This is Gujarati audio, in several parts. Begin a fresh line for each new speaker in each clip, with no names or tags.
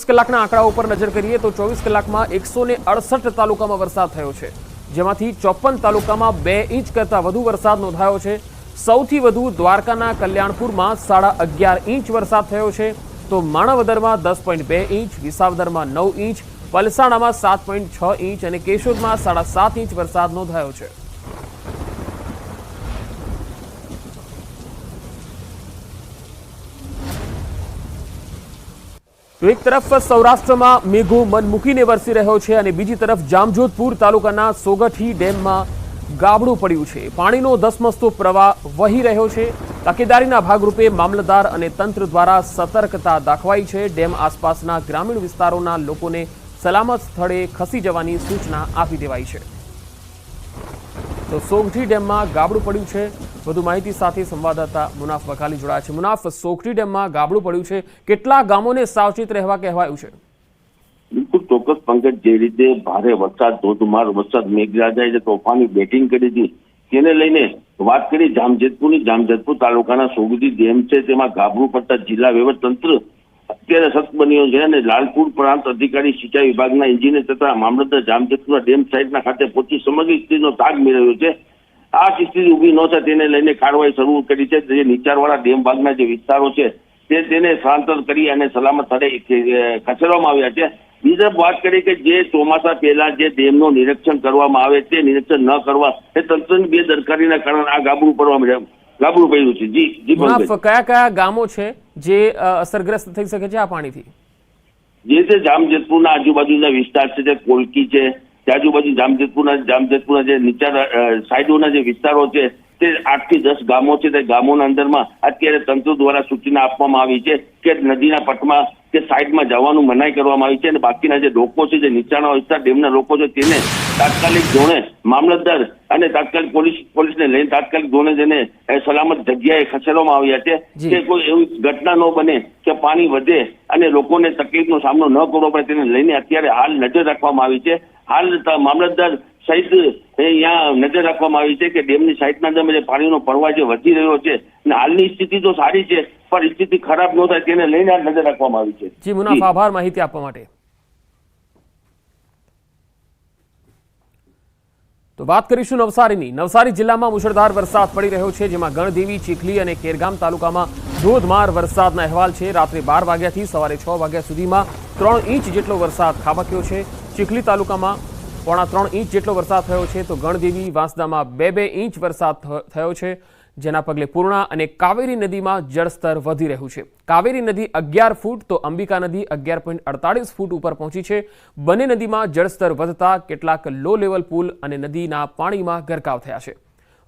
24 કલાકના આંકડાઓ પર નજર કરીએ તો 24 કલાકમાં 168 તાલુકામાં વરસાદ થયો છે, જેમાંથી 54 તાલુકામાં 2 ઇંચ કરતાં વધુ વરસાદ નોંધાયો છે। સૌથી વધુ દ્વારકાના કલ્યાણપુરમાં 11.5 ઇંચ વરસાદ થયો છે, તો માણાવદરમાં 10.2 ઇંચ, વિસાવદરમાં 9 ઇંચ, પલસાણામાં 7.6 ઇંચ અને કેશોદમાં 7.5 ઇંચ વરસાદ નોંધાયો છે। તો એક તરફ સૌરાષ્ટ્રમાં મેઘો મન મૂકીને વરસી રહ્યો છે અને બીજી તરફ જામજોધપુર તાલુકાના સોગઠી ડેમમાં ગાબડું પડ્યું છે। પાણીનો ધસમસતો પ્રવાહ વહી રહ્યો છે। તકેદારીના ભાગરૂપે મામલતદાર અને તંત્ર દ્વારા સતર્કતા દાખવાઈ છે। ડેમ આસપાસના ગ્રામીણ વિસ્તારોના લોકોને સલામત સ્થળે ખસી જવાની સૂચના આપી દેવાઈ છે। તો સોગઠી ડેમમાં ગાબડું પડ્યું છે। વધુ માહિતી સાથે સંવાદદાતા મુનાફ વકાલી જોડાયા છે। મુનાફ, સોગઠી ડેમમાં ગાબડું પડ્યું છે, કેટલા ગામોને સાવચેત રહેવા કહેવાયું છે?
બિલકુલ ચોક્કસ પંકજ, જે રીતે ભારે વરસાદ, ધોધમાર વરસાદ, મેઘરાજાએ જે તોફાની બેટિંગ કરી હતી તેને લઈને વાત કરી જામજોધપુર તાલુકાના સોગઠી ડેમ છે તેમાં ગાબડું પડતા જિલ્લા વહીવટતંત્ર અત્યારે સખ્ત બન્યો છે અને લાલપુર પ્રાંત અધિકારી સિંચાઈ વિભાગના એન્જિનિયર તથા મામલતદાર જામજોધપુર ડેમ સાઇટના ખાતે પહોંચી સમગ્ર સ્થિતિનો તાગ મેળવ્યો છે। આ સ્થિતિ ઉભી ન થાય તેને લઈને કાર્યવાહી શરૂ કરી છે। જે નીચાણવાળા ડેમ ભાગના જે વિસ્તારો છે તેને સ્થળાંતર કરી અને સલામત સ્થળે ખસેડવામાં આવ્યા છે। બીજી તરફ વાત કરી કે જે ચોમાસા પહેલા જે ડેમનું નિરીક્ષણ કરવામાં આવે તે નિરીક્ષણ ન કરવા એ તંત્રની બેદરકારીના કારણે આ ગાબડું પડ્યું છે। જી
મુનાફ, કયા ગામો છે જે અસરગ્રસ્ત થઈ શકે છે આ પાણીથી?
જે તે જામજોધપુરના આજુબાજુના વિસ્તાર છે, જે કોલકી છે, આજુબાજુ જામજોધપુરના જે નીચા સાઈડોના જે વિસ્તારો છે તે 8 થી 10 ગામો છે। તે ગામોના અંદરમાં અત્યારે તંત્ર દ્વારા સૂચના આપવામાં આવી છે કે નદીના પટમાં કે સાઈડમાં જવાનું મનાઈ કરવામાં આવી છે અને બાકીના જે લોકો છે, જે નીચાણવાળા વિસ્તાર ડેમના લોકો છે તેને તાત્કાલિક ધોરણે મામલતદાર અને તાત્કાલિક પોલીસને લઈને તાત્કાલિક ધોરણે જેને સલામત જગ્યાએ ખસેડવામાં આવ્યા છે કે કોઈ એવી ઘટના ન બને કે પાણી વધે અને લોકોને તકલીફનો સામનો ન કરવો પડે તેને લઈને અત્યારે હાલ નજર રાખવામાં આવી છે। હાલ મામલતદાર સહિત અહીંયા નજર રાખવામાં આવી છે કે ડેમની સાઈડના અંદર પાણીનો પ્રવાહ જે વધી રહ્યો છે અને હાલની સ્થિતિ તો સારી છે પણ સ્થિતિ ખરાબ ન થાય તેને લઈને નજર રાખવામાં આવી છે।
જી મુનાફ, આભાર માહિતી આપવા માટે। તો વાત કરીશું નવસારીની। નવસારી જિલ્લામાં મુશળધાર વરસાદ પડી રહ્યો છે, જેમાં ગણદેવી, ચીખલી અને ખેરગામ તાલુકામાં ધોધમાર વરસાદના અહેવાલ છે। રાત્રે 12 વાગ્યાથી સવારે 6 વાગ્યા સુધીમાં 3 ઇંચ જેટલો વરસાદ ખાબક્યો છે। ચીખલી તાલુકામાં 3.25 ઇંચ જેટલો વરસાદ થયો છે, તો ગણદેવી, વાંસદામાં 2 ઇંચ વરસાદ થયો છે, જેના પગલે પૂર્ણા અને કાવેરી નદીમાં જળસ્તર વધી રહ્યું છે। કાવેરી નદી 11 ફૂટ તો અંબિકા નદી 11.48 ફૂટ ઉપર પહોંચી છે। બંને નદીમાં જળસ્તર વધતા કેટલાક લો લેવલ પુલ અને નદીના પાણીમાં ગરકાવ થયા છે।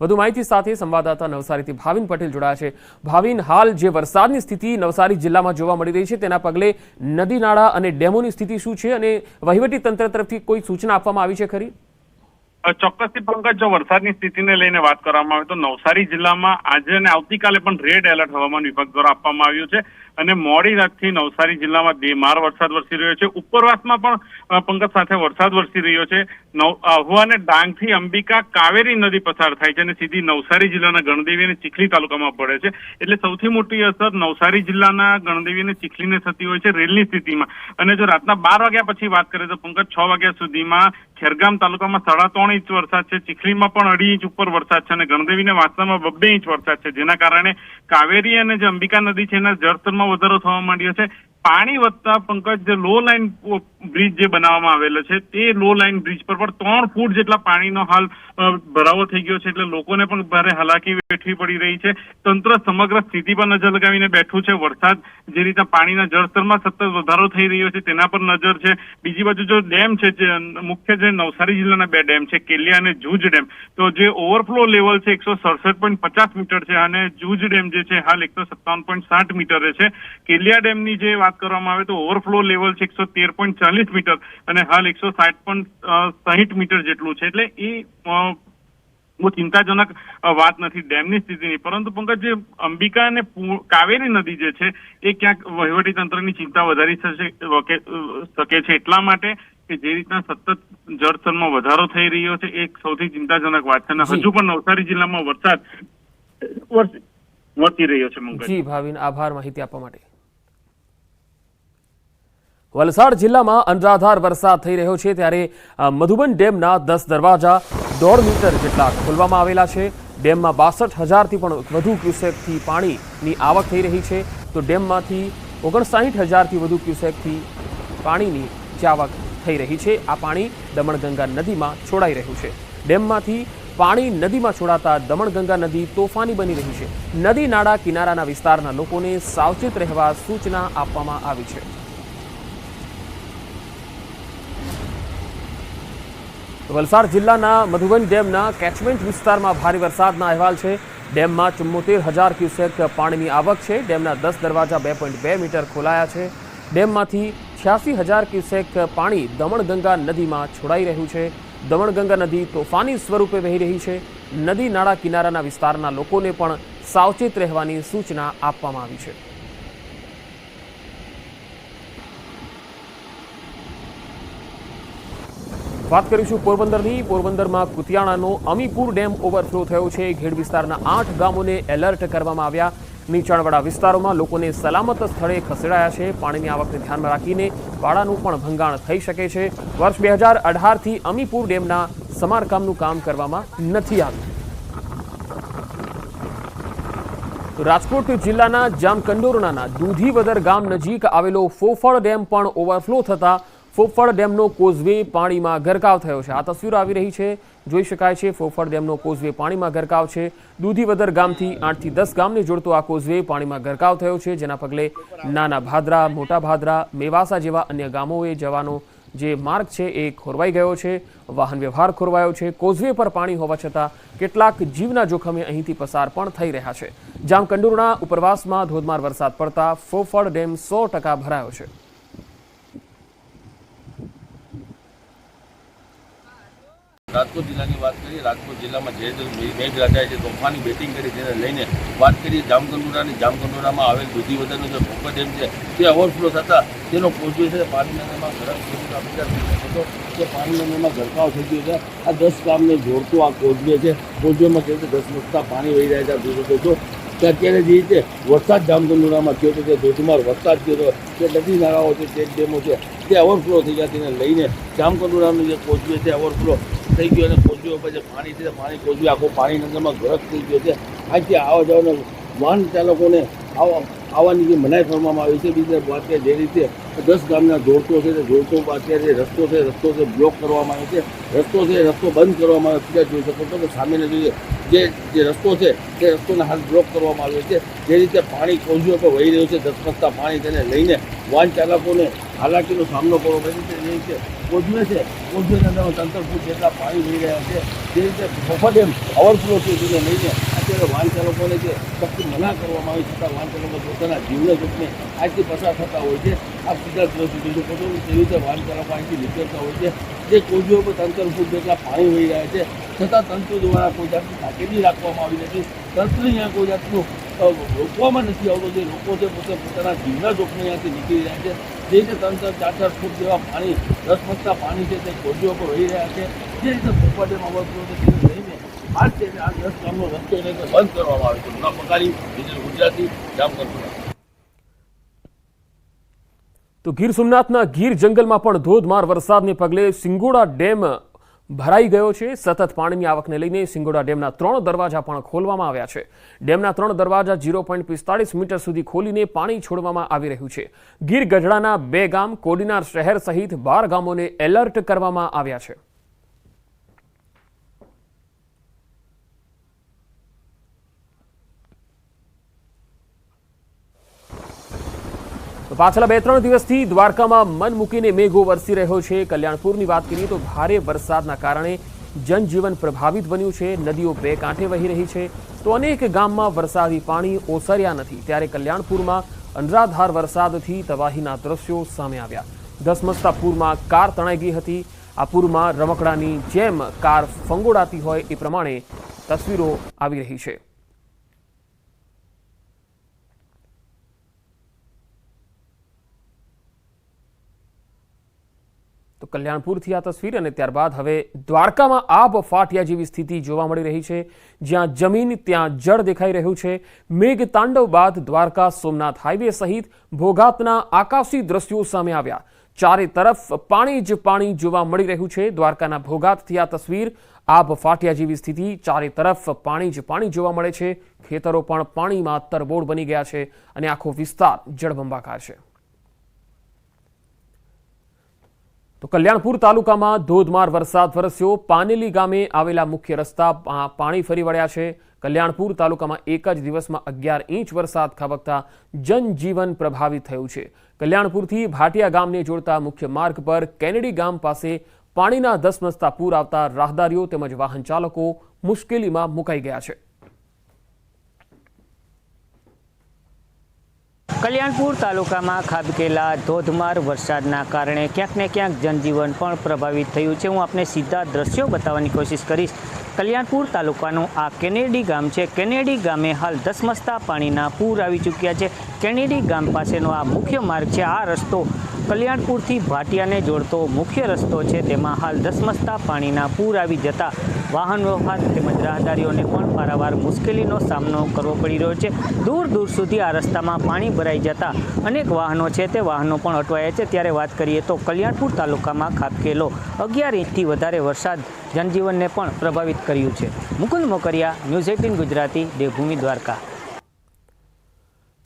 વધુ માહિતી સાથે સંવાદદાતા નવસારીથી ભાવિન પટેલ જોડાયા છે। ભાવિન, હાલ જે વરસાદની સ્થિતિ નવસારી જિલ્લામાં જોવા મળી રહી છે તેના પગલે નદી નાળા અને ડેમોની સ્થિતિ શું છે અને વહીવટી તંત્ર તરફથી કોઈ સૂચના આપવામાં આવી છે ખરી?
ચોક્કસથી પંકજ, જો વરસાદની સ્થિતિને લઈને વાત કરવામાં આવે તો નવસારી જિલ્લામાં આજે અને આવતીકાલે પણ રેડ એલર્ટ હવામાન વિભાગ દ્વારા આપવામાં આવ્યું છે અને મોડી રાતથી નવસારી જિલ્લામાં ધીમાર વરસાદ વરસી રહ્યો છે। ઉપરવાસમાં પણ પંકજ સાથે વરસાદ વરસી રહ્યો છે। આહવા અને ડાંગથી અંબિકા કાવેરી નદી પસાર થાય છે અને સીધી નવસારી જિલ્લાના ગણદેવી અને ચીખલી તાલુકામાં પડે છે, એટલે સૌથી મોટી અસર નવસારી જિલ્લાના ગણદેવી અને ચીખલીને થતી હોય છે રેલની સ્થિતિમાં। અને જો રાતના 12 વાગ્યા પછી વાત કરીએ તો પંકજ 6 વાગ્યા સુધીમાં ખેરગામ તાલુકામાં 3.5 ઇંચ વરસાદ છે, ચીખલીમાં પણ 2.5 ઇંચ ઉપર વરસાદ છે અને ગણદેવી અને વાંસદામાં 2 ઇંચ વરસાદ છે, જેના કારણે કાવેરી અને જે અંબિકા નદી છે એના જળસ્તરમાં વધારો થવા માંડ્યો છે। પાણી વધતા પંકજ, જે લો લાઈન બ્રિજ જે બનાવવામાં આવેલો છે તે લો લાઈન બ્રિજ પર પણ 3 ફૂટ જેટલા પાણીનો હાલ ભરાવો થઈ ગયો છે, એટલે લોકોને પણ ભારે હાલાકી વેઠવી પડી રહી છે। તંત્ર સમગ્ર સ્થિતિ પર નજર લગાવીને બેઠું છે। વરસાદ જે રીતે પાણીના જળસ્તરમાં સતત વધારો થઈ રહ્યો છે તેના પર નજર છે। બીજી બાજુ જો ડેમ છે, જે મુખ્ય જે નવસારી જિલ્લાના 2 ડેમ છે, કેલિયા અને જૂજ ડેમ, તો જે ઓવરફ્લો લેવલ છે 167.50 મીટર છે અને જૂજ ડેમ જે છે હાલ 157.60 મીટરે છે। કેલિયા ડેમની જે વાત કરવામાં આવે તો ઓવરફ્લો લેવલ છે 113.40 મીટર અને હાલ 160.60 મીટર જેટલું છે, એટલે એ બહુ ચિંતાજનક વાત નથી ડેમની સ્થિતિની। પરંતુ પંકજ, જે અંબિકા અને કાવેરી નદી જે છે એ ક્યાંક વહીવટી તંત્રની ચિંતા વધારી શકે છે, એટલા માટે કે જે રીતના સતત જળસ્તરમાં વધારો થઈ રહ્યો છે એ સૌથી ચિંતાજનક વાત છે અને હજુ પણ નવસારી જિલ્લામાં વરસાદ વરસી રહ્યો છે।
જી ભાવિન, આભાર માહિતી આપવા માટે। વલસાડ જિલ્લામાં અનરાધાર વરસાદ થઈ રહ્યો છે ત્યારે મધુબન ડેમના 10 દરવાજા 1.5 મીટર જેટલા ખોલવામાં આવેલા છે। ડેમમાં 62,000થી પણ વધુ ક્યુસેકથી પાણીની આવક થઈ રહી છે, તો ડેમમાંથી 59,000થી વધુ ક્યુસેકથી પાણીની આવક થઈ રહી છે। આ પાણી દમણગંગા નદીમાં છોડાઈ રહ્યું છે। ડેમમાંથી પાણી નદીમાં છોડાતા દમણગંગા નદી તોફાની બની રહી છે। નદી નાળા કિનારાના વિસ્તારના લોકોને સાવચેત રહેવા સૂચના આપવામાં આવી છે। વલસાડ જિલ્લાના મધુબન ડેમના કેચમેન્ટ વિસ્તારમાં ભારે વરસાદના અહેવાલ છે। ડેમમાં 74,000 ક્યુસેક પાણીની આવક છે। ડેમના 10 દરવાજા 2.2 મીટર ખોલાયા છે। ડેમમાંથી 86,000 ક્યુસેક પાણી દમણગંગા નદીમાં છોડાઈ રહ્યું છે। દમણગંગા નદી તોફાની સ્વરૂપે વહી રહી છે। નદી નાળા કિનારાના વિસ્તારના લોકોને પણ સાવચેત રહેવાની સૂચના આપવામાં આવી છે। વાત કરીશું પોરબંદરની। પોરબંદરમાં કુતિયાણાનો અમીપુર ડેમ ઓવરફ્લો થયો છે। ઘેડ વિસ્તારના 8 ગામોને એલર્ટ કરવામાં આવ્યા। નીચાણવાળા વિસ્તારોમાં લોકોને સલામત સ્થળે ખસેડાયા છે। પાણીની આવકને ધ્યાનમાં રાખીને પાડાનું પણ ભંગાણ થઈ શકે છે। વર્ષ 2018થી અમીપુર ડેમના સમારકામનું કામ કરવામાં નથી આવ્યું। રાજકોટ જિલ્લાના જામકંડોરણાના દૂધીવદર ગામ નજીક આવેલો ફોફળ ડેમ પણ ઓવરફ્લો થતા ફોફળ ડેમનો કોઝવે પાણીમાં ગરકાવ થયો છે। આ તસવીરો આવી રહી છે, જોઈ શકાય છે ફોફળ ડેમનો કોઝવે પાણીમાં ગરકાવ છે। દૂધીવદર ગામથી 8થી 10 ગામને જોડતો આ કોઝવે પાણીમાં ગરકાવ થયો છે, જેના પગલે નાના ભાદરા, મોટા ભાદરા, મેવાસા જેવા અન્ય ગામોએ જવાનો જે માર્ગ છે એ ખોરવાઈ ગયો છે। વાહન વ્યવહાર ખોરવાયો છે। કોઝવે પર પાણી હોવા છતાં કેટલાક જીવના જોખમે અહીંથી પસાર પણ થઈ રહ્યા છે। જામકંડોરણા ઉપરવાસમાં ધોધમાર વરસાદ પડતા ફોફળ ડેમ 100% ભરાયો છે।
રાજકોટ જિલ્લાની વાત કરીએ, રાજકોટ જિલ્લામાં જે મેઘરાજાએ જે તોફાની બેટિંગ કરી તેને લઈને વાત કરીએ જામકંડોરણામાં આવેલ દૂધીવદરનો જે ફોફળ ડેમ છે તે ઓવરફ્લો થતાં તેનો કોઝવે છે પાણીના તે પાણીમાં ગરકાવ થઈ ગયો છે। આ 10 ગામને જોડતો આ કોઝવે છે। કોઝવેમાં કેવી રીતે 10 રસ્તા પાણી વહી રહ્યા છે આપ જોઈ શકો છો કે અત્યારે જે રીતે વરસાદ જામકંડોરણામાં થયો હતો તે ધોધમાર વરસાદ થયો હતો, તે નદી નાળાઓ છે, ચેક ડેમો છે તે ઓવરફ્લો થઈ ગયા તેને લઈને જામકંડોરણાનું જે કોઝવે છે ઓવરફ્લો થઈ ગયો અને કોઝવે ઉપર જે પાણી છે પાણી કોઝવે આખો પાણી અંદરમાં ગરક થઈ ગયો છે। આજથી આવવા જવાના વાહન ચાલકોને આવવાની જે મનાઈ કરવામાં આવી છે। બીજી વાત કે જે રીતે 10 ગામના જોડતો છે તે જોડતો અત્યારે રસ્તો છે બ્લોક કરવામાં આવ્યો છે। રસ્તો બંધ કરવામાં આવ્યો છે। જોઈ શકો છો કે સામેનો જે રસ્તો છે તે રસ્તોના હાલ બ્લોક કરવામાં આવ્યો છે। જે રીતે પાણી કોઝવે પર વહી રહ્યું છે ધસમસતા પાણી, તેને લઈને વાહન ચાલકોને હાલાકીનો સામનો કરવો પડે છે। જે રીતે કોઝવે છે કોઝવેના અંદર 3 ફૂટ જેટલા પાણી વહી રહ્યા છે। જે રીતે ફોફળ ડેમ ઓવરફ્લો છે તેને લઈને અત્યારે વાહન ચાલકોને જે સખ્ત મના કરવામાં આવી છતાં વાહન ચાલકો પોતાના જીવના જોખમે આજથી પસાર થતા હોય છે। આ સીધા તેવી રીતે વાહન ચાલકો અહીંથી નીકળતા હોય છે। જે કોઝવે ઉપર 3 ફૂટ જેટલા પાણી વહી રહ્યા છે છતાં તંત્ર દ્વારા કોઈ જાતની તાકીદી રાખવામાં આવી નથી। તંત્ર અહીંયા કોઈ જાતનું રોકવામાં નથી આવતો। જે લોકો છે પોતે પોતાના જીવના જોખમે અહીંયાથી નીકળી રહ્યા છે। જે રીતે 3-4 ફૂટ જેવા પાણી ધસમસતા પાણી છે તે કોઝવે ઉપર વહી રહ્યા છે। જે રીતે ફોફળ ડેમ ઓવરફ્લો છે તેને લઈને આ 10 ગામનો રસ્તો બંધ કરવામાં આવે છે। ગુના પકારી ગુજરાતી જામકંડોરણા।
તો ગીર સોમનાથના ગીર જંગલમાં પણ ધોધમાર વરસાદને પગલે સિંગોડા ડેમ ભરાઈ ગયો છે। સતત પાણીની આવકને લઈને સિંગોડા ડેમના 3 દરવાજા પણ ખોલવામાં આવ્યા છે। ડેમના 3 દરવાજા 0.45 મીટર સુધી ખોલીને પાણી છોડવામાં આવી રહ્યું છે। ગીર ગઢડાના 2 ગામ, કોડીનાર શહેર સહિત 12 ગામોને એલર્ટ કરવામાં આવ્યા છે। પાછલા 2-3 દિવસથી દ્વારકામાં મન મૂકીને મેઘો વરસી રહ્યો છે। કલ્યાણપુરની વાત કરીએ તો ભારે વરસાદના કારણે જનજીવન પ્રભાવિત બન્યું છે। નદીઓ 2 કાંઠે વહી રહી છે, તો અનેક ગામમાં વરસાદી પાણી ઓસર્યા નથી। ત્યારે કલ્યાણપુરમાં અનરાધાર વરસાદથી તબાહીના દ્રશ્યો સામે આવ્યા। ધસમસતા પૂરમાં કાર તણાઈ ગઈ હતી। આ પૂરમાં રમકડાની જેમ કાર ફંગોળાતી હોય એ પ્રમાણે તસવીરો આવી રહી છે। તો કલ્યાણપુરથી આ તસવીર અને ત્યારબાદ હવે દ્વારકામાં આબ ફાટ્યા જેવી સ્થિતિ જોવા મળી રહી છે। જ્યાં જમીન ત્યાં જળ દેખાઈ રહ્યું છે। મેઘતાંડવ બાદ દ્વારકા સોમનાથ હાઈવે સહિત ભોગાતના આકાશી દ્રશ્યો સામે આવ્યા। ચારે તરફ પાણી જ પાણી જોવા મળી રહ્યું છે। દ્વારકાના ભોગાતથી આ તસવીર આબ ફાટ્યા જેવી સ્થિતિ, ચારે તરફ પાણી જ પાણી જોવા મળે છે। ખેતરો પણ પાણીમાં તરબોળ બની ગયા છે અને આખો વિસ્તાર જળબંબાકાર છે। તો કલ્યાણપુર તાલુકામાં ધોધમાર વરસાદ વરસ્યો। પાનેલી ગામે આવેલા મુખ્ય રસ્તા પાણી ફરી વળ્યા છે। કલ્યાણપુર તાલુકામાં એક જ દિવસમાં 11 ઇંચ વરસાદ ખાબકતા જનજીવન પ્રભાવિત થયું છે। કલ્યાણપુરથી ભાટિયા ગામને જોડતા મુખ્ય માર્ગ પર કેનેડી ગામ પાસે પાણીના ધસમસતા પૂર આવતા રાહદારીઓ તેમજ વાહન ચાલકો મુશ્કેલીમાં મુકાઈ ગયા છે।
કલ્યાણપુર તાલુકામાં ખાબકેલા ધોધમાર વરસાદના કારણે ક્યાંક ને ક્યાંક જનજીવન પણ પ્રભાવિત થયું છે। હું આપને સીધા દ્રશ્યો બતાવવાની કોશિશ કરીશ। કલ્યાણપુર તાલુકાનું આ કેનેડી ગામ છે। કેનેડી ગામે હાલ ધસમસતા પાણીના પૂર આવી ચૂક્યા છે। કેનેડી ગામ પાસેનો આ મુખ્ય માર્ગ છે। આ રસ્તો કલ્યાણપુરથી ભાટિયાને જોડતો મુખ્ય રસ્તો છે, તેમાં હાલ ધસમસતા પાણીના પૂર આવી જતા વાહન વ્યવહાર તેમજ રાહદારીઓને પણ પારાવાર મુશ્કેલીનો સામનો કરવો પડી રહ્યો છે। દૂર દૂર સુધી આ રસ્તામાં પાણી ભરાઈ જતા અનેક વાહનો છે તે વાહનો પણ અટવાયા છે। ત્યારે વાત કરીએ તો કલ્યાણપુર તાલુકામાં ખાબકેલો 11 ઇંચથી વધારે વરસાદ જનજીવનને પણ પ્રભાવિત કર્યું છે। મુકુંદ મોકરિયા, ન્યૂઝ 18 ગુજરાતી, દેવભૂમિ, દ્વારકા।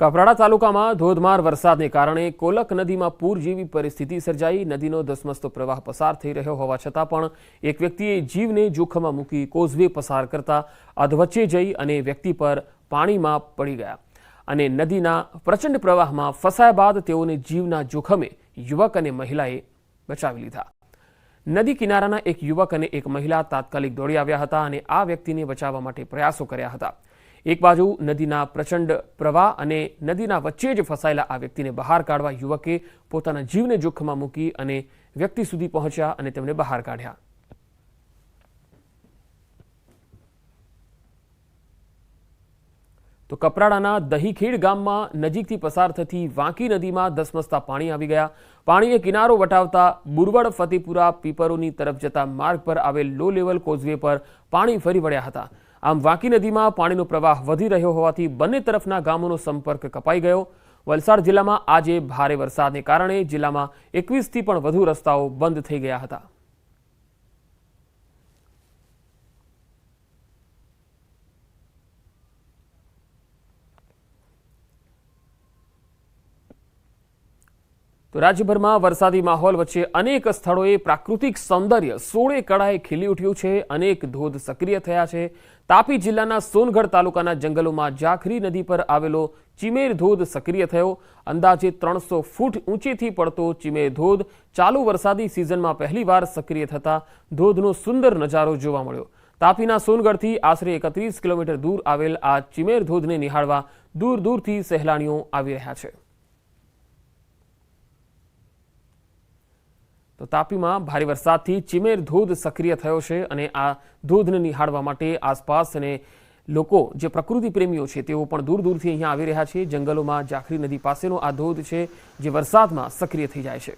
કપરાડા તાલુકામાં ધોધમાર વરસાદને કારણે કોલક નદીમાં પૂર જેવી પરિસ્થિતિ સર્જાઈ। નદીનો ધસમસતો પ્રવાહ પસાર થઈ રહ્યો હોવા છતાં પણ એક વ્યક્તિએ જીવને જોખમમાં મૂકી કોઝવે પસાર કરતા અધવચ્ચે જઈ અને વ્યક્તિ પર પાણીમાં પડી ગયા અને નદીના પ્રચંડ પ્રવાહમાં ફસાયા બાદ તેઓને જીવના જોખમે યુવક અને મહિલાએ બચાવી લીધા। નદી કિનારાના એક યુવક અને એક મહિલા તાત્કાલિક દોડી આવ્યા હતા અને આ વ્યક્તિને બચાવવા માટે પ્રયાસો કર્યા હતા। એક બાજુ નદીના પ્રચંડ પ્રવાહ અને નદીના વચ્ચે જ ફસાયેલા આ વ્યક્તિને બહાર કાઢવા યુવકે પોતાના જીવને જોખમમાં મૂકી અને વ્યક્તિ સુધી પહોંચ્યા અને તેમને બહાર કાઢ્યા। તો કપરાડાના દહીખેડ ગામમાં નજીકથી પસાર થતી વાંકી નદીમાં ધસમસતા પાણી આવી ગયા। પાણીએ કિનારો વટાવતા બુરવડ ફતેપુરા પીપરોની તરફ જતા માર્ગ પર આવેલ લો લેવલ કોઝવે પર પાણી ફરી વળ્યા હતા। આમ વાંકી નદીમાં પાણીનો પ્રવાહ વધી રહ્યો હોવાથી બંને તરફના ગામોનો સંપર્ક કપાઈ ગયો। વલસાડ જિલ્લામાં આજે ભારે વરસાદને કારણે જિલ્લામાં 21થી પણ વધુ રસ્તાઓ બંધ થઈ ગયા હતા। તો રાજ્યભરમાં વરસાદી માહોલ વચ્ચે અનેક સ્થળોએ પ્રાકૃતિક સૌંદર્ય સોળે કળાએ ખીલી ઉઠ્યું છે। અનેક ધોધ સક્રિય થયા છે। તાપી જિલ્લાના સોનગઢ તાલુકાના જંગલોમાં જાખરી નદી પર આવેલો ચિમેર ધોધ સક્રિય થયો। અંદાજે 300 ફૂટ ઊંચેથી પડતો ચિમેર ધોધ ચાલુ વરસાદી સિઝનમાં પહેલીવાર સક્રિય થતા ધોધનો સુંદર નજારો જોવા મળ્યો। તાપીના સોનગઢથી આશરે 31 કિલોમીટર દૂર આવેલ આ ચિમેર ધોધને નિહાળવા દૂર દૂરથી સહેલાણીઓ આવી રહ્યા છે। તો તાપીમાં ભારે વરસાદથી ચિમેર ધોધ સક્રિય થયો છે અને આ ધોધને નિહાળવા માટે આસપાસ અને લોકો જે પ્રકૃતિ પ્રેમીઓ છે તેઓ પણ દૂર દૂરથી અહીંયા આવી રહ્યા છે। જંગલોમાં જાખરી નદી પાસેનો આ ધોધ છે જે વરસાદમાં સક્રિય થઈ જાય છે।